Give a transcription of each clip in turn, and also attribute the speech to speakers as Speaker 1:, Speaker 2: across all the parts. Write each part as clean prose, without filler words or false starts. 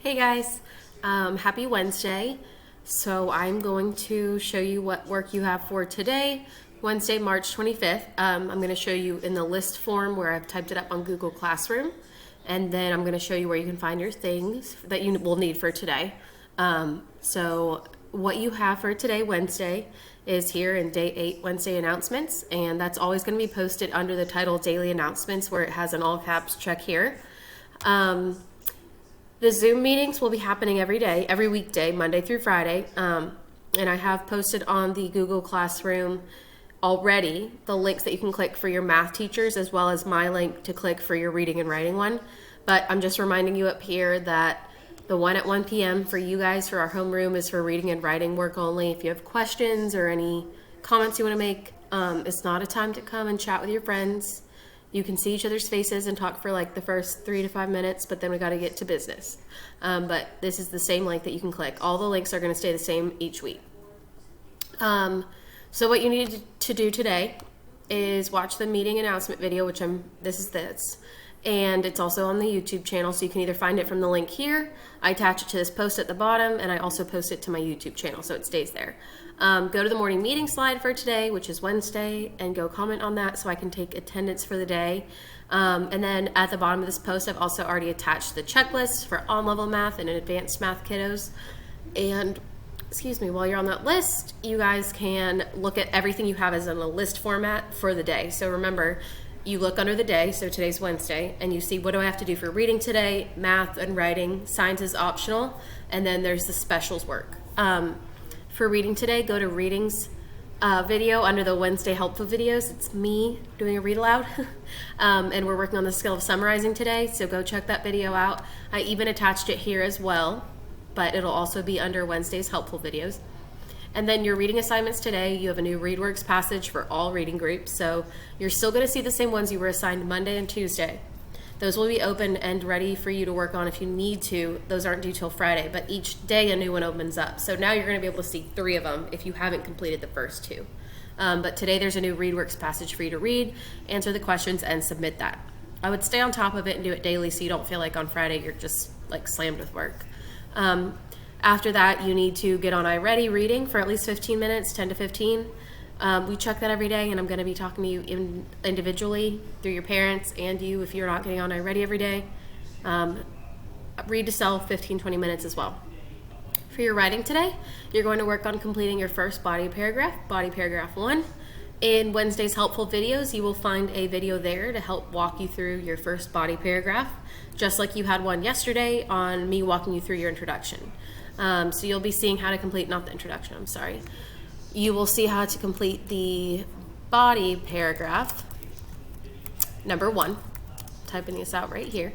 Speaker 1: Hey guys, happy Wednesday. So I'm going to show you what work you have for today, Wednesday, March 25th. I'm going to show you in the list form where I've typed it up on Google Classroom. And then I'm going to show you where you can find your things that you will need for today. So what you have for today, Wednesday, is here in day 8 Wednesday announcements. And that's always going to be posted under the title Daily Announcements where it has an all caps check here. The Zoom meetings will be happening every day, every weekday, Monday through Friday. And I have posted on the Google Classroom already the links that you can click for your math teachers, as well as my link to click for your reading and writing one. But I'm just reminding you up here that the one at 1 p.m. for you guys for our homeroom is for reading and writing work only. If you have questions or any comments you want to make, it's not a time to come and chat with your friends. You can see each other's faces and talk for like the first 3 to 5 minutes, but then we got to get to business. But this is the same link that you can click. All the links are going to stay the same each week. So what you need to do today is watch the meeting announcement video, which this is this. And it's also on the YouTube channel, so you can either find it from the link here, I attach it to this post at the bottom, and I also post it to my YouTube channel, so it stays there. Go to the morning meeting slide for today, which is Wednesday, and go comment on that so I can take attendance for the day. And then at the bottom of this post, I've also already attached the checklist for on-level math and advanced math kiddos. And while you're on that list, you guys can look at everything you have as in a list format for the day. So remember, you look under the day, so today's Wednesday, and you see what do I have to do for reading today, math and writing, science is optional, and then there's the specials work. For reading today, go to readings video under the Wednesday helpful videos. It's me doing a read aloud, and we're working on the skill of summarizing today, so go check that video out. I even attached it here as well, but it'll also be under Wednesday's helpful videos. And then your reading assignments today, you have a new ReadWorks passage for all reading groups. So you're still going to see the same ones you were assigned Monday and Tuesday. Those will be open and ready for you to work on if you need to. Those aren't due till Friday, but each day a new one opens up. So now you're going to be able to see 3 of them if you haven't completed the first 2. But today there's a new ReadWorks passage for you to read, answer the questions, and submit that. I would stay on top of it and do it daily so you don't feel like on Friday you're just like slammed with work. After that, you need to get on iReady reading for at least 15 minutes, 10 to 15. We check that every day, and I'm going to be talking to you individually through your parents and you if you're not getting on iReady every day. Read to self, 15, 20 minutes as well. For your writing today, you're going to work on completing your first body paragraph 1. In Wednesday's helpful videos, you will find a video there to help walk you through your first body paragraph, just like you had one yesterday on me walking you through your introduction. So you'll be seeing how to complete, not the introduction, I'm sorry. You will see how to complete the body paragraph, number 1, typing this out right here.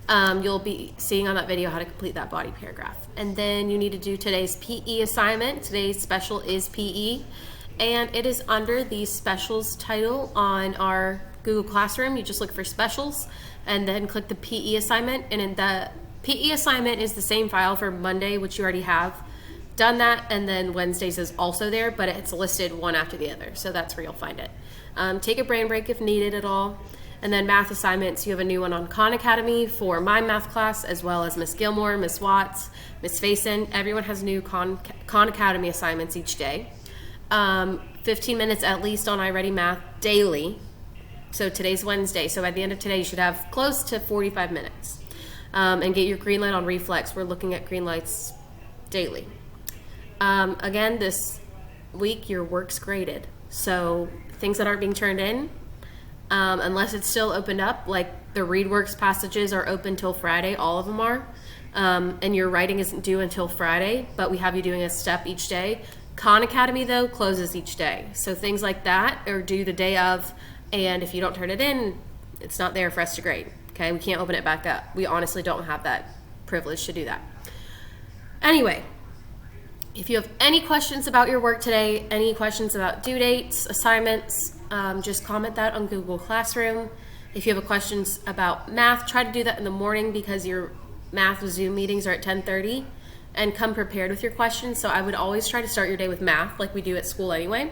Speaker 1: You'll be seeing on that video how to complete that body paragraph. And then you need to do today's PE assignment. Today's special is PE, and it is under the specials title on our Google Classroom. You just look for specials and then click the PE assignment, and in the PE assignment is the same file for Monday, which you already have done that, and then Wednesdays is also there, but it's listed one after the other, so that's where you'll find it. Take a brain break if needed at all. And then math assignments, you have a new one on Khan Academy for my math class, as well as Miss Gilmore, Miss Watts, Miss Faison. Everyone has new Khan Academy assignments each day. 15 minutes at least on iReady Math daily. So today's Wednesday, so by the end of today you should have close to 45 minutes. And get your green light on reflex. We're looking at green lights daily. Again, this week your work's graded. So things that aren't being turned in, unless it's still opened up, like the ReadWorks passages are open till Friday, all of them are, and your writing isn't due until Friday, but we have you doing a step each day. Khan Academy, though, closes each day. So things like that are due the day of, and if you don't turn it in, it's not there for us to grade. Okay, we can't open it back up. We honestly don't have that privilege to do that. Anyway, if you have any questions about your work today, any questions about due dates, assignments, just comment that on Google Classroom. If you have questions about math, try to do that in the morning because your math Zoom meetings are at 10:30, and come prepared with your questions. So I would always try to start your day with math like we do at school anyway.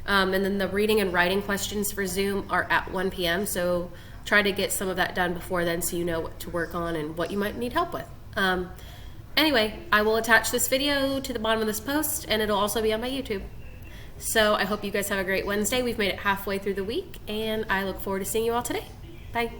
Speaker 1: And then the reading and writing questions for Zoom are at 1 p.m. So try to get some of that done before then so you know what to work on and what you might need help with. Anyway, I will attach this video to the bottom of this post, and it'll also be on my YouTube. So I hope you guys have a great Wednesday. We've made it halfway through the week, and I look forward to seeing you all today. Bye.